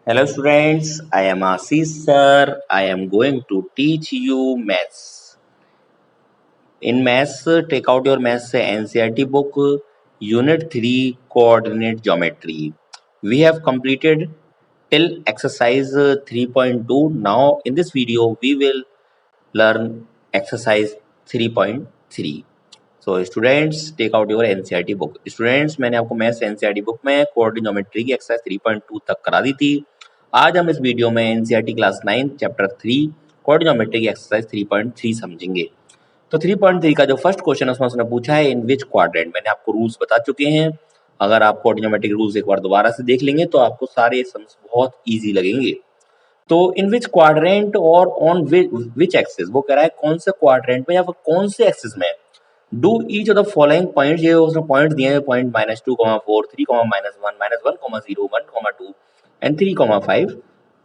Hello students, I am Ashish sir. I am going to teach you maths. In maths, take out your maths NCERT book, Unit 3 Coordinate Geometry. We have completed till exercise 3.2. Now in this video, we will learn exercise 3.3. So students take out your NCERT book. Students मैंने आपको maths NCERT book में coordinate geometry की exercise 3.2 तक करा दी थी। आज हम इस वीडियो में NCERT class 9 chapter 3 coordinate geometry की एक्सरसाइज 3.3 समझेंगे। तो 3.3 का जो फर्स्ट क्वेश्चन है उसमें उसने पूछा है इन विच क्वाड्रेंट। मैंने आपको रूल्स बता चुके हैं। अगर आप कोऑर्डिनेट ज्योमेट्री के रूल्स एक बार दोबारा से देख लेंगे तो आपको सारे सम्स बहुत ईजी लगेंगे। तो इन विच क्वाड्रेंट और ऑन विच एक्सिस, वो कह रहा है कौन से क्वाड्रेंट में या फिर कौन से एक्सिस में do each of the following point, ये उसने पॉइंट दिए हैं पॉइंट -2, -4, 3, -1, -1, 0, 1, 2 एंड 3, 5,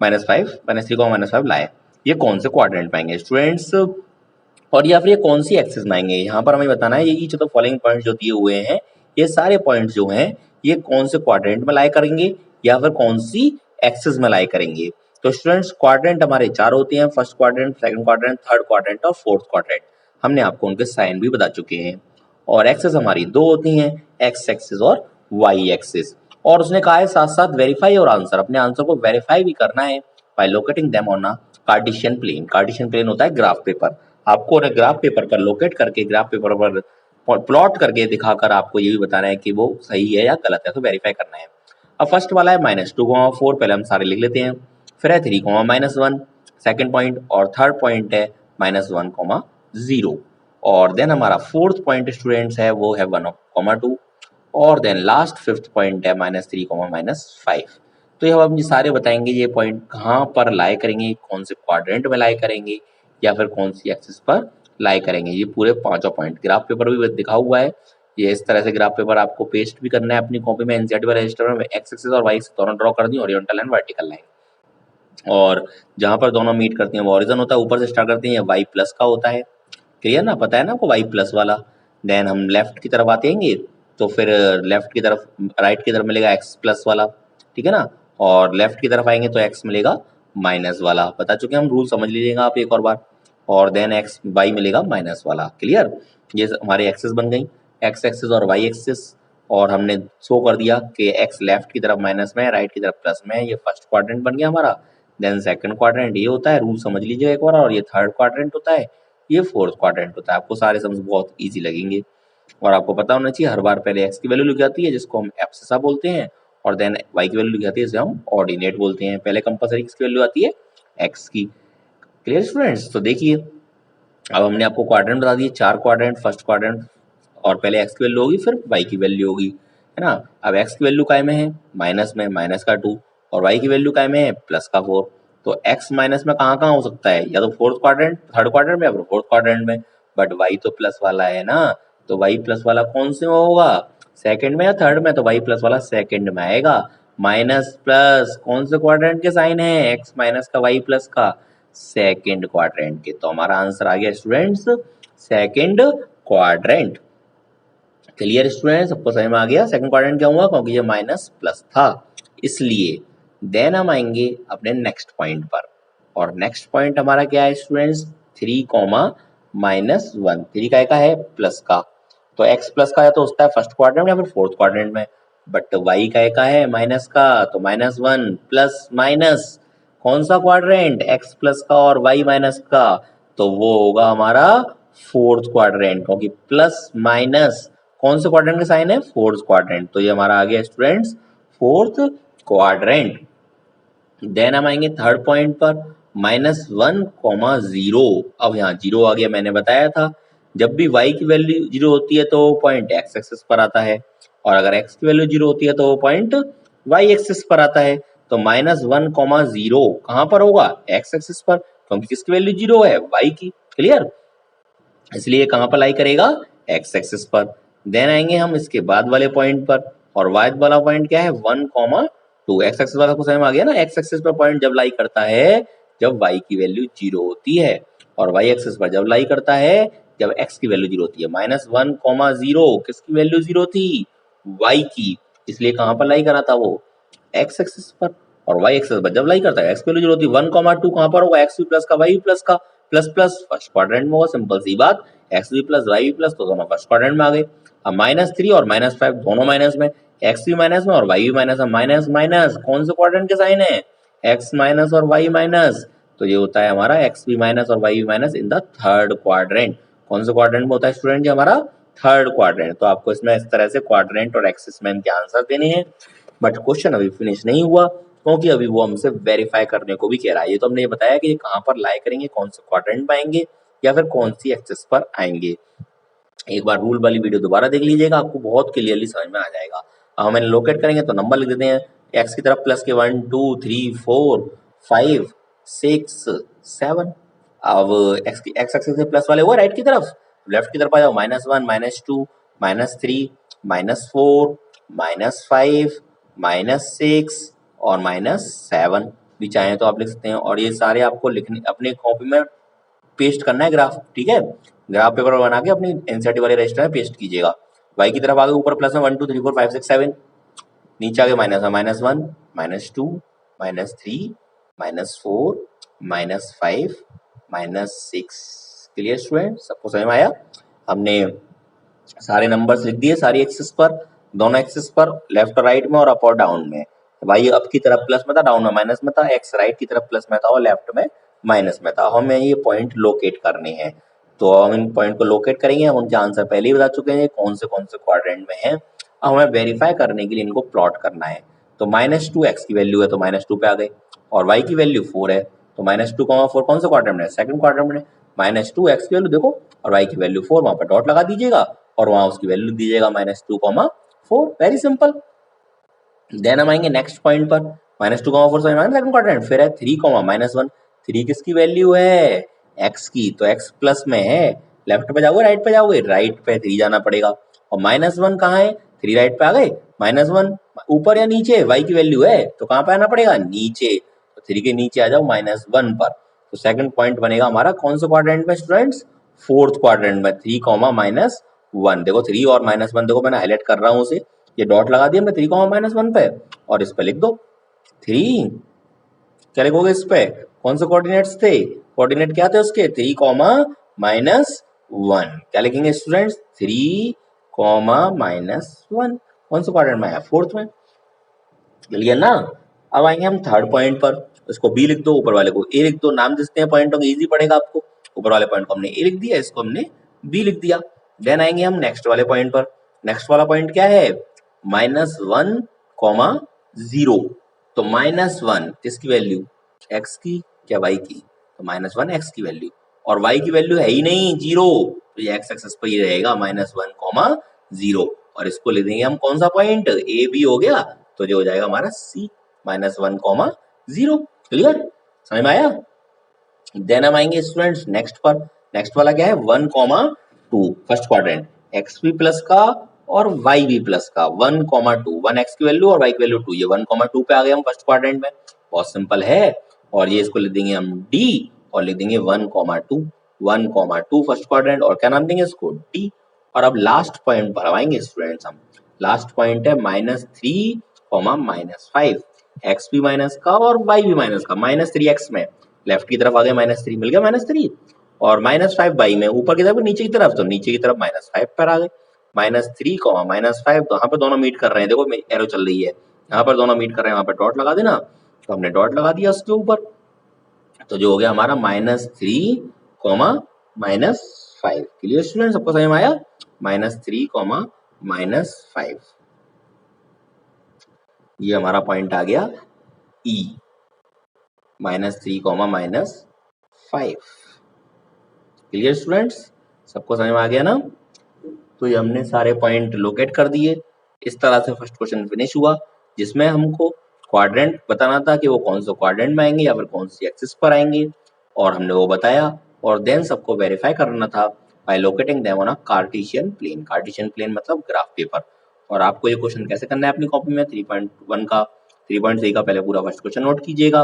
-5, -3, -5 लाए। ये कौन से क्वाड्रेंट में आएंगे स्टूडेंट्स, और या फिर ये कौन सी एक्सिस में आएंगे। यहाँ पर हमें बताना है ये each of the following point जो दिए हुए हैं, ये सारे पॉइंट जो हैं ये कौन से क्वाड्रेंट में लाए करेंगे या फिर कौन सी एक्सिस में लाए करेंगे। तो स्टूडेंट्स क्वाड्रेंट हमारे 4 होते हैं, first quadrant, second quadrant, third quadrant और फोर्थ क्वाड्रेंट। हमने आपको उनके साइन भी बता चुके हैं। और एक्सिस हमारी 2 होती हैं, एक्स एक्सिस और वाई एक्सिस। और उसने कहा है साथ साथ वेरीफाई और आंसर, अपने आंसर को वेरीफाई भी करना है by locating them on a Cartesian plane. Cartesian plane होता है ग्राफ पेपर। आपको उन्हें ग्राफ पेपर पर लोकेट करके ग्राफ पेपर पर प्लॉट करके दिखाकर आपको ये भी बताना है कि वो सही है या गलत है, तो वेरीफाई करना है। अब फर्स्ट वाला है -2, 4, पहले हम सारे लिख लेते हैं। फिर है 3, -1 सेकंड पॉइंट, और थर्ड पॉइंट है -1, 0। और देन हमारा फोर्थ पॉइंट स्टूडेंट्स है वो है 1, 2, और देन लास्ट फिफ्थ पॉइंट है -3, -5। तो ये हम ये सारे बताएंगे ये पॉइंट कहाँ पर लाए करेंगे, कौन से क्वाड्रेंट में लाए करेंगे या फिर कौन सी एक्सिस पर लाए करेंगे। ये पूरे पांचों पॉइंट ग्राफ पेपर भी दिखा हुआ है। ये इस तरह से ग्राफ पेपर आपको पेस्ट भी करना है अपनी कॉपी में, एनसीईआरटी वाले रजिस्टर में। एक्स एक्सिस और वाई एक्सिस दोनों ड्रॉ कर दी, हॉरिजॉन्टल एंड वर्टिकल लाइन। और जहां पर दोनों मीट करती हैं वो ऑरिजन होता है, ऊपर से स्टार्ट करते हैं, ये वाई प्लस का होता है। क्लियर ना, पता है ना आपको वाई प्लस वाला। देन हम लेफ्ट की तरफ आते हैं तो फिर लेफ्ट की तरफ, राइट की तरफ मिलेगा एक्स प्लस वाला, ठीक है ना। और लेफ्ट की तरफ आएंगे तो एक्स मिलेगा माइनस वाला। बता चुके हम, रूल समझ लीजिएगा आप एक और बार। और देन एक्स वाई मिलेगा माइनस वाला। क्लियर, ये हमारे एक्सिस बन गई, एक्स एक्सिस और वाई एक्सिस। और हमने शो कर दिया कि एक्स लेफ्ट की तरफ माइनस में है, राइट की तरफ प्लस में है। ये फर्स्ट क्वाड्रेंट बन गया हमारा। देन सेकंड क्वाड्रेंट ये होता है, रूल समझ लीजिए एक बार। और ये थर्ड क्वाड्रेंट होता है, ये फोर्थ क्वाड्रेंट होता है। आपको सारे सम्स बहुत इजी लगेंगे। और आपको पता होना चाहिए हर बार पहले एक्स की वैल्यू लिखी जाती है जिसको हम एब्सिसा बोलते हैं, और देन वाई की वैल्यू लिखी जाती है जिसे हम ऑर्डिनेट बोलते हैं। पहले कंपल्सरी किसकी वैल्यू आती है, एक्स की। क्लियर स्टूडेंट्स, तो देखिए अब हमने आपको क्वाड्रेंट बता दिए, 4 क्वाड्रेंट, फर्स्ट क्वाड्रेंट, और पहले एक्स की वैल्यू होगी फिर वाई की वैल्यू होगी, है ना। अब एक्स की वैल्यू काय में है, माइनस में, माइनस का 2, और वाई की वैल्यू काय में है, प्लस का 4। तो एक्स माइनस में कहाँ कहाँ हो सकता है, या तो फोर्थ क्वाड्रेंट, थर्ड क्वाड्रेंट में, या फिर फोर्थ क्वाड्रेंट में। बट वाई तो प्लस वाला है ना, तो वाई प्लस वाला कौन से में होगा, सेकंड में या थर्ड में, तो वाई प्लस वाला सेकंड में आएगा। माइनस प्लस कौन से क्वाड्रेंट के साइन है, एक्स माइनस का वाई प्लस का, सेकंड क्वाड्रेंट के। तो हमारा आंसर आ गया students second quadrant. Clear student, सबको समझ में आ गया सेकंड क्वाड्रेंट क्या हुआ, क्योंकि ये माइनस प्लस था इसलिए। देन हम आएंगे अपने नेक्स्ट पॉइंट पर, और नेक्स्ट पॉइंट हमारा क्या है स्टूडेंट्स, 3, -1। 3 का है प्लस का, तो एक्स प्लस का है तो उसका है फर्स्ट क्वाड्रेंट या फिर फोर्थ क्वाड्रेंट में। बट वाई का है माइनस का, तो -1 प्लस माइनस कौन सा क्वाड्रेंट, एक्स प्लस का और वाई माइनस का, तो वो होगा हमारा फोर्थ क्वाड्रेंट, क्योंकि प्लस माइनस कौन से क्वाड्रेंट का साइन है, फोर्थ क्वाड्रेंट। तो ये हमारा आ गया स्टूडेंट्स फोर्थ क्वाड्रेंट। देन हम आएंगे थर्ड पॉइंट पर, -1, 0। अब यहाँ 0 आ गया, मैंने बताया था जब भी y की वैल्यू 0 होती है तो वो पॉइंट x एक्सिस पर आता है, और अगर x की वैल्यू 0 होती है तो वो पॉइंट y एक्सिस पर आता है। तो -1, 0 कहाँ पर होगा, x एक्सिस पर, क्योंकि किसकी वैल्यू 0 है, y की। क्लियर, इसलिए कहाँ पर लाई करेगा, x एक्सिस पर। देन आएंगे हम इसके बाद वाले पॉइंट पर, और y वाला पॉइंट क्या है, 1, 2। x एक्सिस वाला को समझ में आ गया ना, x एक्सिस पर पॉइंट जब लाई करता है जब y की वैल्यू 0 होती है, और y एक्सिस पर जब लाई करता है जब x की वैल्यू 0 होती है। -1, 0 किसकी वैल्यू 0 थी, y की, इसलिए कहाँ पर लाई करा था वो, x एक्सिस पर। और वाई एक्सेस पर जब लाई करता है एक्स की वैल्यू 0 होती है 1,2 कहाँ पर होगा, एक्स भी प्लस का वाई भी प्लस का प्लस प्लस फर्स्ट क्वाड्रेंट में होगा, सिंपल सी बात, एक्स भी प्लस वाई भी प्लस तो दोनों फर्स्ट क्वाड्रेंट में आ गए। अब -3 और -5 दोनों माइनस में, एक्स भी माइनस में और वाई भी माइनस में, माइनस माइनस कौन से क्वाड्रेंट के साइन है, एक्स माइनस और वाई माइनस, तो ये होता है हमारा एक्स भी माइनस और वाई भी minus in the third quadrant. कौन से क्वाड्रेंट में होता है स्टूडेंट जी, हमारा थर्ड क्वाड्रेंट। तो आपको इसमें इस तरह से क्वाड्रेंट और एक्सिस में इनके आंसर देने हैं, बट क्वेश्चन अभी फिनिश नहीं हुआ क्योंकि अभी वो हमसे वेरीफाई करने को भी कह रहा है। ये तो हमने ये बताया कि ये कहाँ पर लाई करेंगे, कौन से क्वाड्रेंट में आएंगे या फिर कौन सी एक्सिस पर आएंगे। एक बार रूल वाली वीडियो दोबारा देख लीजिएगा, आपको बहुत क्लियरली समझ में आ जाएगा। अब हम लोकेट करेंगे तो नंबर लिख देते हैं, एक्स की तरफ प्लस के 1 2 3 4 5 6 7। अब एक्स एक्सिस से प्लस वाले हुआ राइट की तरफ, लेफ्ट की तरफ आ जाओ, -1 -2 -3 -4 -5 -6 और -7 भी चाहें तो आप लिख सकते हैं। और ये सारे आपको लिखने अपने कॉपी में पेस्ट करना है ग्राफ, ठीक है, ग्राफ पेपर बना के अपनी एनसीईआरटी वाले रजिस्टर में पेस्ट कीजिएगा। वाई की तरफ आगे ऊपर प्लस में 1 2 3 4 5 6 7, नीचे आगे माइनस में -1 -2 -3 -4 -5 -6। क्लियर स्टूडेंट, सबको समझ में आया? हमने सारे नंबर्स लिख दिए सारी एक्सिस पर, दोनों एक्सिस पर, लेफ्ट और राइट में और अप और डाउन में। वाई अप की तरफ प्लस में था, डाउन में माइनस में था, एक्स राइट की तरफ प्लस में था और लेफ्ट में माइनस में था। हमें ये पॉइंट लोकेट करने हैं, तो हम इन पॉइंट को लोकेट करेंगे। हम उनके आंसर पहले ही बता चुके हैं कौन से क्वाड्रेंट में है। अब हमें वेरीफाई करने के लिए इनको प्लॉट करना है। तो -2 एक्स की वैल्यू है तो -2 पे आ गए, और वाई की वैल्यू 4 है तो -2, 4 कौन सा क्वाड्रेंट में है, सेकंड क्वाड्रेंट में। -2 एक्स की वैल्यू देखो और वाई की वैल्यू 4, वहां पर डॉट लगा दीजिएगा और वहां उसकी वैल्यू दीजिएगा -2, 4, वेरी सिंपल। देन हम आएंगे नेक्स्ट पॉइंट पर, -2, 4 सेकंड क्वाड्रेंट, फिर है 3, -1। 3 किसकी वैल्यू है, एक्स की, तो एक्स प्लस में है, लेफ्ट पे जाओगे राइट पे जाओगे, राइट पे 3 जाना पड़ेगा। और -1 कहाँ है, 3 राइट पे आ गए, -1 ऊपर या नीचे, वाई की वैल्यू है तो कहाँ पे आना पड़ेगा, नीचे, तो 3 के नीचे आ जाओ -1 पर। तो सेकंड पॉइंट बनेगा हमारा कौन से क्वाड्रेंट में स्टूडेंट्स, फोर्थ क्वाड्रेंट में, 3, -1। देखो 3 और -1 देखो मैंने हाईलाइट कर रहा हूँ उसे, ये डॉट लगा दिया हमने 3, -1 पे, और इस पे लिख दो 3। क्या लिखोगे इस पे, कौन से कोऑर्डिनेट्स थे, कोऑर्डिनेट क्या थे उसके, 3, -1। क्या लिखेंगे स्टूडेंट्स, 3, -1, कौन से क्वाड्रेंट में आया, फोर्थ में। क्लियर ना? अब आएंगे हम थर्ड पॉइंट पर, इसको बी लिख दो, ऊपर वाले को ए लिख दो, नाम देते हैं पॉइंटों के, इजी पड़ेगा आपको। ऊपर वाले पॉइंट को हमने ए लिख दिया, इसको हमने बी लिख दिया। देन आएंगे हम नेक्स्ट वाले पॉइंट पर, नेक्स्ट वाला पॉइंट क्या है, -1, 0। तो -1 किसकी वैल्यू, एक्स की क्या वाई की, तो -1 एक्स की वैल्यू, और वाई की वैल्यू है ही नहीं 0, तो ये एक्स एक्सिस पर ही रहेगा -1, 0। और इसको ले देंगे हम कौन सा पॉइंट, ए बी हो गया, तो जो हो जाएगा हमारा सी, -1, 0। क्लियर, समझ में आया? देन हम आएंगे स्टूडेंट्स नेक्स्ट पर, नेक्स्ट वाला क्या है, 1, 2, फर्स्ट क्वाड्रेंट, एक्स भी प्लस का और वाई भी प्लस का, 1, 2, 1 एक्स की वैल्यू और वाई की वैल्यू 2, ये 1, 2 पे आ गए हम फर्स्ट क्वाड्रेंट में, बहुत सिंपल है। और ये इसको लिख देंगे हम डी और लिख देंगे 1, 2, 1, 2 फर्स्ट क्वाड्रेंट, और क्या नाम देंगे इसको, डी। और अब लास्ट पॉइंट पर आएंगे स्टूडेंट्स हम, लास्ट पॉइंट है -3, -5, एक्स भी माइनस का और वाई भी माइनस का, -3 एक्स में, लेफ्ट की तरफ आ गए -3, मिल गया -3, और -5 वाई में, ऊपर की तरफ नीचे की तरफ, तो नीचे की तरफ -5 पर आ गए, -3, -5, तो यहाँ पर दोनों मीट कर रहे हैं, देखो एरो चल रही है, यहाँ पर दोनों मीट कर रहे हैं, वहां पर डॉट लगा देना, तो हमने डॉट लगा दिया उसके ऊपर, तो जो हो गया हमारा -3, -5। क्लियर स्टूडेंट, सबको समझ में आया, -3, -5, ये हमारा पॉइंट आ गया ई, -3, -5। क्लियर स्टूडेंट्स, सबको समझ में आ गया ना? तो ये हमने सारे पॉइंट लोकेट कर दिए। इस तरह से फर्स्ट क्वेश्चन फिनिश हुआ, जिसमें हमको क्वाड्रेंट बताना था कि वो कौन से क्वाड्रेंट में आएंगे या फिर कौन सी एक्सिस पर आएंगे, और हमने वो बताया। और देन सबको वेरीफाई करना था by locating them on a Cartesian plane. Cartesian plane मतलब ग्राफ पेपर। और आपको ये क्वेश्चन कैसे करना है अपनी कॉपी में, 3.1 का 3.3 का पहले पूरा फर्स्ट क्वेश्चन नोट कीजिएगा,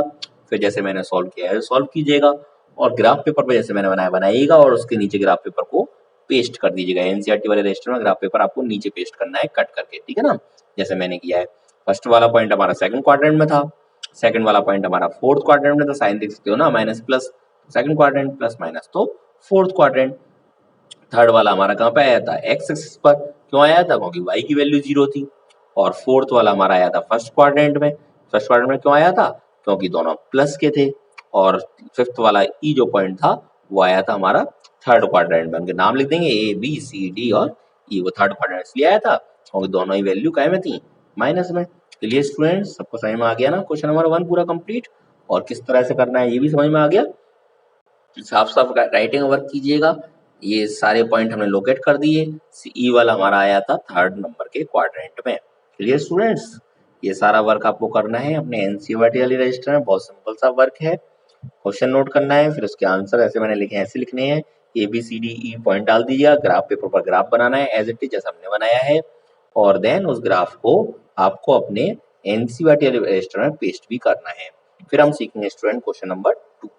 फिर जैसे मैंने सॉल्व किया है सॉल्व कीजिएगा, और ग्राफ पेपर पर जैसे मैंने बनाया बनाइएगा, और उसके नीचे ग्राफ पेपर को पेस्ट कर दीजिएगा। एनसीईआरटी वाले रजिस्टर में ग्राफ पेपर आपको नीचे पेस्ट करना है कट करके, ठीक है ना, जैसे मैंने किया है। फर्स्ट वाला पॉइंट हमारा सेकंड क्वाड्रेंट में था, सेकंड वाला पॉइंट हमारा फोर्थ क्वाड्रेंट में, तो साइन देख सकते हो ना, minus plus second quadrant, plus minus तो फोर्थ क्वाड्रेंट। थर्ड वाला हमारा कहाँ पे आया था, एक्स एक्सिस पर। क्यों आया था, क्योंकि वाई की वैल्यू 0 थी। और फोर्थ वाला हमारा आया था फर्स्ट क्वाड्रेंट में। फर्स्ट क्वाड्रेंट में क्यों आया था, क्योंकि दोनों प्लस के थे। और फिफ्थ वाला ई जो पॉइंट था वो आया था हमारा थर्ड क्वाड्रेंट में। उनके नाम लिख देंगे, ए बी सी डी और ई। वो थर्ड क्वाड्रेंट इसलिए आया था क्योंकि दोनों ही वैल्यू क्या में थी, माइनस में। चलिए स्टूडेंट्स, सबको समझ में आ गया ना क्वेश्चन नंबर 1 पूरा कंप्लीट, और किस तरह से करना है ये भी समझ में आ गया। साफ साफ राइटिंग वर्क कीजिएगा। ये सारे पॉइंट हमने लोकेट कर दिए। ई वाला हमारा आया था थर्ड नंबर के क्वाड्रेंट में। क्लियर स्टूडेंट्स, ये सारा वर्क आपको करना है अपने एनसीईआरटी वाली रजिस्टर में। बहुत सिंपल सा वर्क है। क्वेश्चन नोट करना है, फिर उसके आंसर ऐसे मैंने लिखे ऐसे लिखने हैं। A B C D E point डाल दीजिएगा। ग्राफ पेपर पर ग्राफ बनाना है एज इट इज जैसा हमने बनाया है, और देन उस ग्राफ को आपको अपने एनसीईआरटी वाले रजिस्टर में पेस्ट भी करना है। फिर हम सीखेंगे student question number 2।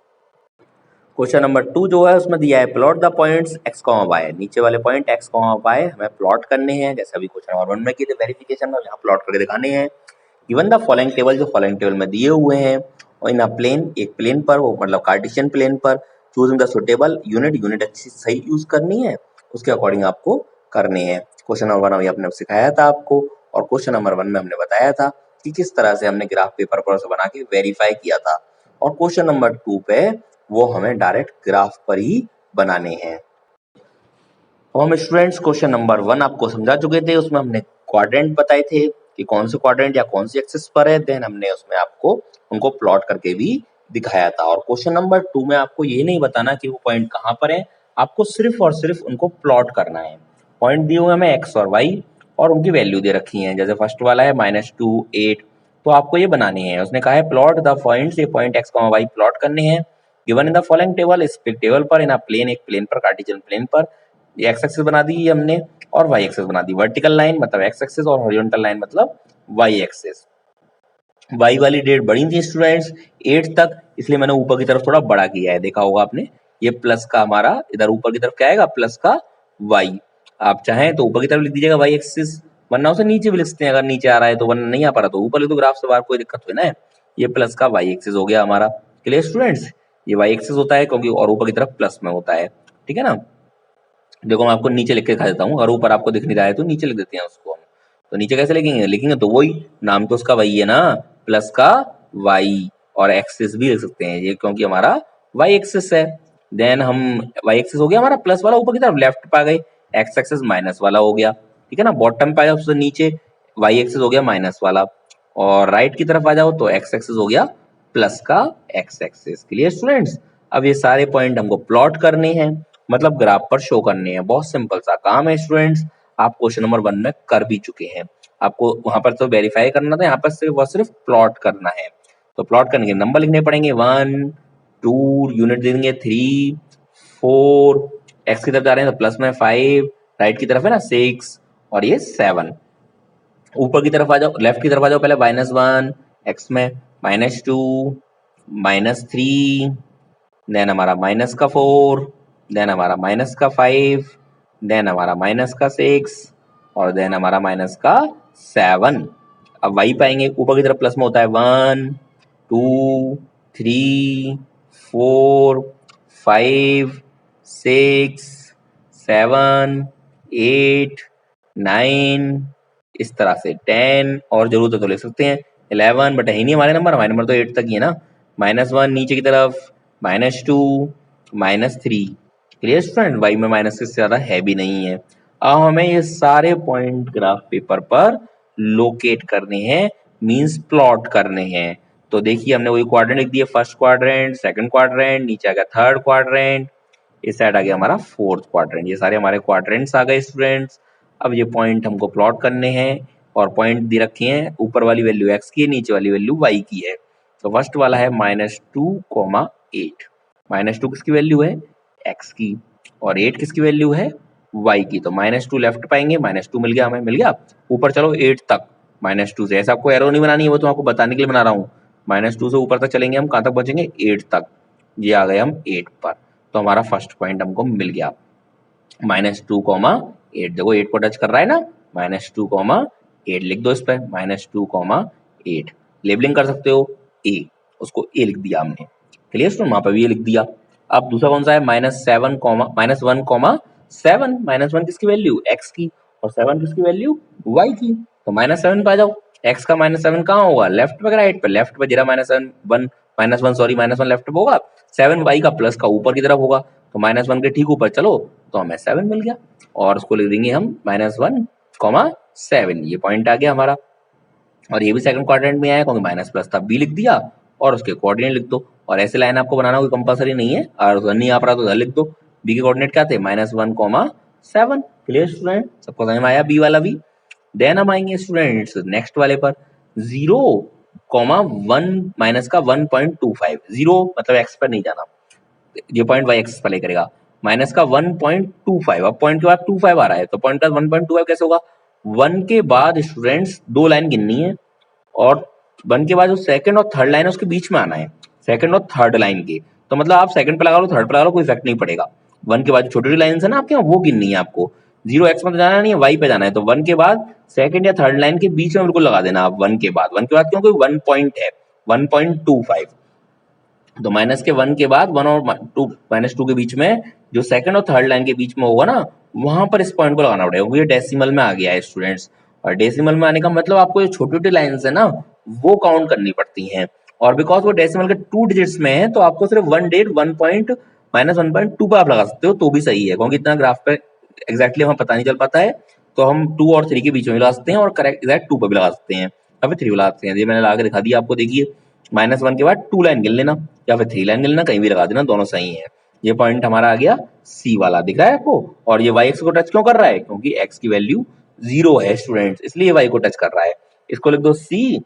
Question number 2 जो है उसमें दिया है plot the points X comma Y. नीचे वाले पॉइंट एक्स कॉमा वाई हमें प्लॉट करने हैं, जैसे अभी क्वेश्चन नंबर 1 में किए थे वेरिफिकेशन में, यहाँ प्लॉट करके दिखाने हैं। गिवन द फॉलोइंग टेबल, जो फॉलोइंग टेबल में दिए हुए हैं, और इन अ प्लेन, एक प्लेन पर, वो मतलब कार्टेशियन प्लेन पर, choosing the suitable unit, unit अच्छी सही यूज करनी है, उसके अकॉर्डिंग आपको करने हैं। क्वेश्चन नंबर 1 अभी आपने सिखाया था आपको, और क्वेश्चन नंबर 1 में हमने बताया था कि किस तरह से हमने ग्राफ पेपर पर से बना के वेरीफाई किया था। और क्वेश्चन नंबर 2 पे वो हमें डायरेक्ट ग्राफ पर ही बनाने हैं। तो हम स्टूडेंट्स क्वेश्चन नंबर 1 आपको समझा चुके थे। उसमें हमने क्वाड्रेंट बताए थे कि कौन से क्वाड्रेंट या कौन सी एक्सिस पर है, देन हमने उसमें आपको उनको प्लॉट करके भी दिखाया था। और क्वेश्चन नंबर 2 में आपको ये नहीं बताना कि वो पॉइंट कहाँ पर है, आपको सिर्फ और सिर्फ उनको प्लॉट करना है। पॉइंट दिए हुए हमें एक्स और वाई, और उनकी वैल्यू दे रखी है। जैसे फर्स्ट वाला है -2 8, तो आपको ये बनाने हैं। उसने कहा है प्लॉट द पॉइंट्स, ये पॉइंट एक्स वाई प्लॉट करने हैं given in the following table, इस टेबल पर, इन अ प्लेन, एक प्लेन पर, कार्टेशियन प्लेन पर। ये एक्स एक्सिस बना दी हमने, और वाई एक्सिस बना दी। वर्टिकल लाइन मतलब एक्स एक्सिस, और हॉरिजॉन्टल लाइन मतलब वाई एक्सिस। वाई वाली डेट बड़ी थी स्टूडेंट्स 8 तक, इसलिए मैंने ऊपर की तरफ थोड़ा बड़ा किया है। देखा होगा आपने, ये प्लस का हमारा इधर ऊपर की तरफ क्या आएगा, प्लस का वाई। आप चाहें तो ऊपर की तरफ लिख दीजिएगा वाई एक्सिस, वरना उसे नीचे भी लिख सकते हैं अगर नीचे आ रहा है तो, वरना नहीं आ पा रहा तो ऊपर लिख दो ग्राफ से बाहर, कोई दिक्कत हुई ना। ये प्लस का वाई एक्सिस हो गया हमारा। क्लियर स्टूडेंट्स, ये वाई एक्सिस होता है क्योंकि, और ऊपर की तरफ प्लस में होता है, ठीक है ना। देखो मैं आपको नीचे लिख के दिखा देता हूँ, अगर ऊपर आपको दिख नहीं रहा है तो नीचे लिख देते हैं उसको हम। तो नीचे कैसे लिखेंगे, लिखेंगे तो वही नाम तो उसका वही है ना, प्लस का वाई, और एक्सिस भी लिख सकते हैं ये क्योंकि हमारा वाई एक्सिस है। देन हम, वाई एक्सिस हो गया हमारा प्लस वाला, ऊपर की तरफ लेफ्ट पे आ गए, एक्स एक्सिस माइनस वाला हो गया, ठीक है ना। बॉटम पे आ जाओ, उससे नीचे वाई एक्सिस हो गया माइनस वाला, और राइट की तरफ आ जाओ तो एक्स एक्सिस हो गया प्लस का एक्स एक्सिस। क्लियर स्टूडेंट्स, अब ये सारे पॉइंट हमको प्लॉट करने हैं, मतलब ग्राफ पर शो करने हैं। बहुत सिंपल सा काम है स्टूडेंट्स, आप क्वेश्चन नंबर 1 में कर भी चुके हैं। आपको वहां पर तो वेरीफाई करना था, यहाँ पर सिर्फ और सिर्फ प्लॉट करना है। तो प्लॉट करने के नंबर लिखने पड़ेंगे, 1 2, यूनिट देंगे 3 4, एक्स की तरफ जा रहे हैं तो प्लस में 5, राइट की तरफ है ना 6, और ये 7। ऊपर की तरफ आ जाओ, लेफ्ट की तरफ आ जाओ, पहले -1 एक्स में, -2 -3, देन हमारा माइनस का 4, देन हमारा माइनस का 5, देन हमारा माइनस का 6, और देन हमारा माइनस का 7। अब वही पाएंगे, ऊपर की तरफ प्लस में होता है 1 2 3 4 5 6 7 8 9, इस तरह से 10, और जरूरत है तो ले सकते हैं 11, बट है ही नहीं हमारे नंबर तो 8 तक ही है ना। -1 नीचे की तरफ, -2 -3। क्लियर स्टूडेंट, वाई में माइनस से ज्यादा है भी नहीं है। अब हमें ये सारे पॉइंट ग्राफ पेपर पर लोकेट करने हैं, मींस प्लॉट करने हैं। तो देखिए हमने वही क्वाड्रेंट लिख दिए, फर्स्ट क्वाड्रेंट, सेकंड क्वाड्रेंट, नीचे आ गया थर्ड क्वाड्रेंट, इस साइड आ गया हमारा फोर्थ क्वाड्रेंट। ये सारे हमारे क्वाड्रेंट्स आ गए स्टूडेंट्स। अब ये पॉइंट हमको प्लॉट करने हैं, और पॉइंट दे रखे हैं, ऊपर वाली वैल्यू एक्स की है, नीचे वाली वैल्यू वाई की है। तो फर्स्ट वाला है -2, 8। -2 किसकी वैल्यू है, एक्स की, और 8 किसकी वैल्यू है, वाई की। तो -2 लेफ्ट पाएंगे, -2 मिल गया, हमें मिल गया। ऊपर चलो 8 तक, -2 से, ऐसा आपको एरो नहीं बनानी है, वो तो आपको बताने के लिए बना रहा हूँ। -2 से ऊपर तक चलेंगे हम, कहाँ तक पहुंचेंगे, 8 तक। ये आ गए हम 8 पर, तो हमारा फर्स्ट पॉइंट हमको मिल गया। -2, 8, देखो 8 को टच कर रहा है ना, -2, 8 लिख दो इस पे, -2, 8 लेबलिंग कर सकते हो, ए, उसको ए लिख दिया हमने। क्लियर स्टूडेंट, वहां पर भी ए लिख दिया। अब दूसरा कौन सा है, -1, -1 किसकी वैल्यू, एक्स की, और 7 किसकी वैल्यू, वाई की। तो -7 पे आ जाओ। एक्स का -7 कहाँ होगा, लेफ्ट पे राइट पे, लेफ्ट पे, जीरा -1 लेफ्ट पे होगा, 7 वाई का प्लस का ऊपर की तरफ होगा, तो -1 के ठीक ऊपर चलो तो हमें 7 मिल गया, और उसको लिख देंगे हम -1, 7, ये पॉइंट आ गया हमारा। और ये भी सेकंड क्वाड्रेंट में आया क्योंकि माइनस प्लस था, बी लिख दिया और उसके कोऑर्डिनेट लिख दो। और ऐसे लाइन आपको बनाना कोई कंपलसरी नहीं है, और उधर नहीं आ रहा तो उधर लिख दो। बी के कोऑर्डिनेट क्या थे, -1, 7। क्लियर स्टूडेंट, सबको समझ में आया बी वाला भी। देन हम आएंगे स्टूडेंट्स नेक्स्ट वाले पर, 0, 1 माइनस का 1.25, 0 मतलब एक्स पर नहीं जाना, ये पॉइंट वाई एक्सिस पर ले करेगा, माइनस का 1.25, अब पॉइंट के बाद 25 आ रहा है तो पॉइंट का 1.25 कैसे होगा, 1 के बाद स्टूडेंट्स 2 लाइन गिननी है, और 1 के बाद जो सेकंड और थर्ड लाइन है उसके बीच में आना है, सेकंड और थर्ड लाइन के। तो मतलब आप सेकंड पे लगा लो, थर्ड पे लगा लो, कोई इफेक्ट नहीं पड़ेगा। 1 के बाद जो छोटी छोटी लाइन है ना आपके वहाँ, वो गिननी है आपको। 0 एक्स में तो जाना नहीं है, वाई पे जाना है, तो 1 के बाद सेकंड या थर्ड लाइन के बीच में बिल्कुल लगा देना आप। 1 के बाद, क्यों, कोई 1 पॉइंट है, 1.25, तो माइनस के 1 के बाद 1 और -2 के बीच में जो सेकंड और थर्ड लाइन के बीच में होगा ना, वहां पर इस पॉइंट को लगाना पड़ेगा, क्योंकि ये डेसिमल में आ गया है स्टूडेंट्स। और डेसिमल में आने का मतलब आपको जो छोटी छोटी लाइन्स है ना वो काउंट करनी पड़ती हैं, और बिकॉज वो डेसिमल के 2 डिजिट्स में है तो आपको सिर्फ 1 डेट 1 पॉइंट -1.2 पर आप लगा सकते हो तो भी सही है, क्योंकि इतना ग्राफ पे एग्जैक्टली हमें पता नहीं चल पाता है, तो हम 2 और 3 के बीच में भी लगा सकते हैं, और करेक्ट एग्जैक्ट 2 पर भी लगा सकते हैं, या फिर 3 लगा सकते हैं। ये मैंने लगा के दिखा दिया आपको, देखिए -1 के बाद 2 लाइन गिन लेना या फिर 3 लाइन गिन लेना, कहीं भी लगा देना, दोनों सही है। ये पॉइंट हमारा आ गया सी वाला, दिख रहा है आपको। और ये वाई एक्स को टच क्यों कर रहा है, क्योंकि एक्स की वैल्यू 0 है स्टूडेंट्स, इसलिए वाई को टच कर रहा है। इसको लिख दो सी,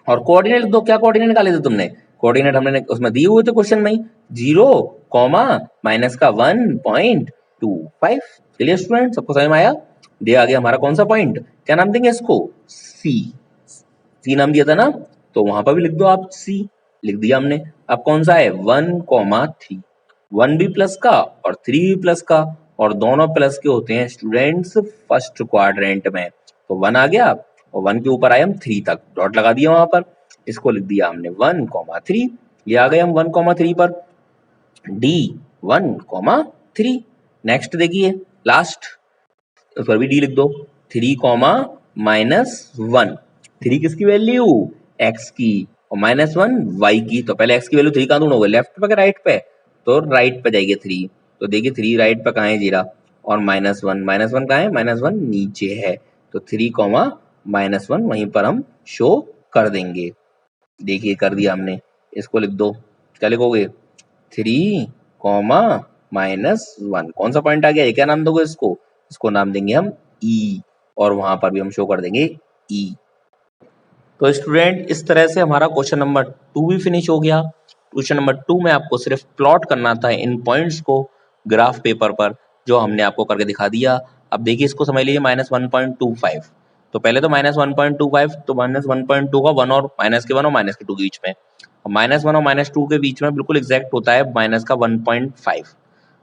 और कोऑर्डिनेट लिख दो। क्या कोऑर्डिनेट निकाले थे तुमने, कोऑर्डिनेट हमने उसमें दिए हुए थे क्वेश्चन में ही, 0, माइनस का 1.25। चलिए स्टूडेंट, सबको समझ में आया। दे आ गया हमारा कौन सा पॉइंट, क्या नाम देंगे इसको, सी, सी नाम दिया था ना, तो वहां पर भी लिख दो आप सी, लिख दिया हमने। अब कौन सा है, 1,3, 1 भी प्लस का और 3 भी प्लस का, और दोनों प्लस के होते हैं स्टूडेंट्स फर्स्ट क्वाड्रेंट में, तो 1 आ गया, और 1 के ऊपर आए हम 3 तक, डॉट लगा दिया वहां पर, इसको लिख दिया हमने 1,3। ये आ गए हम 1,3 पर, डी 1,3। नेक्स्ट देखिए लास्ट, उस पर भी डी लिख दो, 3, -1, 3 किसकी वैल्यू, एक्स की, और -1 वाई की। तो पहले एक्स की वैल्यू 3 कहाँ ढूंढोगे, लेफ्ट पे राइट पे, तो राइट पे जाइए 3, तो देखिए 3 राइट पे कहाँ है जीरा, और -1 कहाँ है, -1 नीचे है, तो 3, -1 वहीं पर हम शो कर देंगे। देखिए कर दिया हमने, इसको लिख दो, क्या लिखोगे, 3, -1, कौन सा पॉइंट आ गया, ये क्या नाम दोगे इसको, इसको नाम देंगे हम ई, और वहां पर भी हम शो कर देंगे ई। तो स्टूडेंट इस तरह से हमारा क्वेश्चन नंबर 2 भी फिनिश हो गया। क्वेश्चन नंबर 2 में आपको सिर्फ प्लॉट करना था इन पॉइंट्स को ग्राफ पेपर पर, जो हमने आपको करके दिखा दिया। अब देखिए इसको समझ लीजिए -1.25, तो पहले तो -1.25, तो -1.2 का 1 और माइनस के 1 और माइनस के 2 के बीच में, -1 और -2 के बीच में बिल्कुल एग्जैक्ट होता है माइनस का 1.5।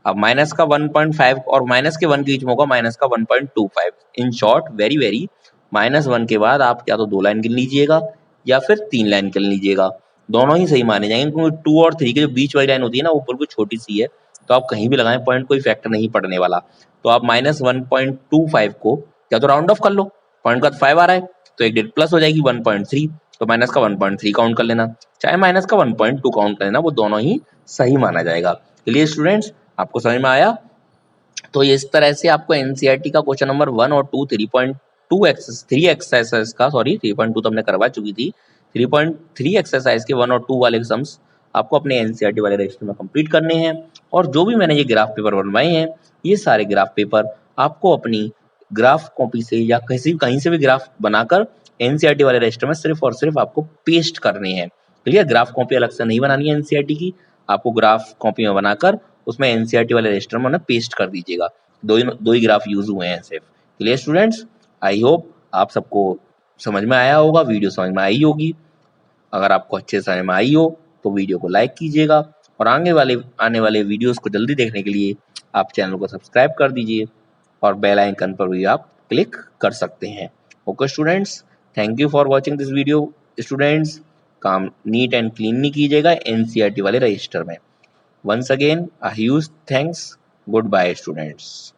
अब माइनस का 1.5 और माइनस के 1 के बीच में होगा माइनस का 1.25। इन शॉर्ट वेरी वेरी, -1 के बाद आप या तो 2 लाइन गिन लीजिएगा या फिर 3 लाइन गिन लीजिएगा, दोनों ही सही माने जाएंगे, क्योंकि 2 और 3 के जो बीच वाली लाइन होती है ना वो बिल्कुल छोटी सी है, तो आप कहीं भी लगाएं पॉइंट कोई फैक्टर नहीं पड़ने वाला। तो आप -1.25 को या तो राउंड ऑफ कर लो, पॉइंट का 5 आ रहा है तो एक डेट प्लस हो जाएगी 1.3, तो माइनस का 1.3 काउंट कर लेना, चाहे माइनस का 1.2 काउंट कर लेना, वो दोनों ही सही माना जाएगा। क्लियर स्टूडेंट्स, आपको समझ में आया। तो इस तरह से आपको एनसीईआरटी का क्वेश्चन नंबर 1 और 2 3.2 3 एक्सरसाइज का, सॉरी 3.2 तो हमने करवा चुकी थी, 3.3 एक्सरसाइज के 1 और 2 वाले सम्स आपको अपने एनसीईआरटी वाले रजिस्टर में कंप्लीट करने हैं। और जो भी मैंने ये ग्राफ पेपर बनवाए हैं, ये सारे ग्राफ पेपर आपको अपनी ग्राफ कॉपी से या कहीं से भी ग्राफ बनाकर एनसीईआरटी वाले रजिस्टर में सिर्फ और सिर्फ आपको पेस्ट करने हैं। क्लियर, ग्राफ कॉपी अलग से नहीं बनानी है एनसीईआरटी की, आपको ग्राफ कॉपी में बनाकर उसमें एनसीईआरटी वाले रजिस्टर में उन्हें पेस्ट कर दीजिएगा। दो ही ग्राफ यूज हुए हैं सिर्फ। क्लियर स्टूडेंट्स, आई होप आप सबको समझ में आया होगा, वीडियो समझ में आई होगी। अगर आपको अच्छे से समझ में आई हो तो वीडियो को लाइक कीजिएगा, और आने वाले वीडियोस को जल्दी देखने के लिए आप चैनल को सब्सक्राइब कर दीजिए, और बेल आइकन पर भी आप क्लिक कर सकते हैं। Okay students, thank you for watching this video students. काम नीट एंड क्लीन नहीं कीजिएगा एनसीईआरटी वाले रजिस्टर में। Once again a huge thanks, goodbye students.